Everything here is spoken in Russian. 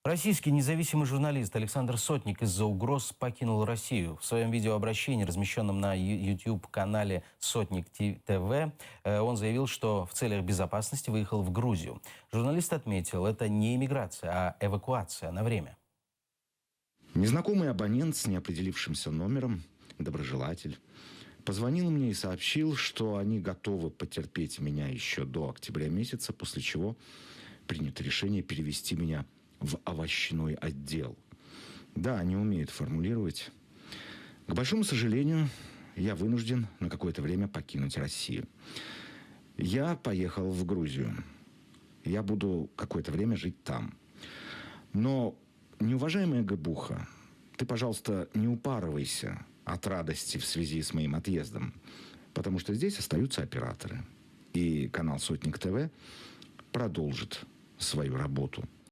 Российский независимый журналист Александр Сотник из-за угроз покинул Россию. В своем видеообращении, размещенном на YouTube-канале «Сотник ТВ», он заявил, что в целях безопасности выехал в Грузию. Журналист отметил, это не иммиграция, а эвакуация на время. Незнакомый абонент с неопределившимся номером, доброжелатель, позвонил мне и сообщил, что они готовы потерпеть меня еще до октября месяца, после чего принято решение перевести меня в овощной отдел. Да, они умеют формулировать. К большому сожалению, я вынужден на какое-то время покинуть Россию. Я поехал в Грузию. Я буду какое-то время жить там. Но, неуважаемая Габуха, ты, пожалуйста, не упарывайся от радости в связи с моим отъездом, потому что здесь остаются операторы. И канал «Сотник ТВ» продолжит свою работу.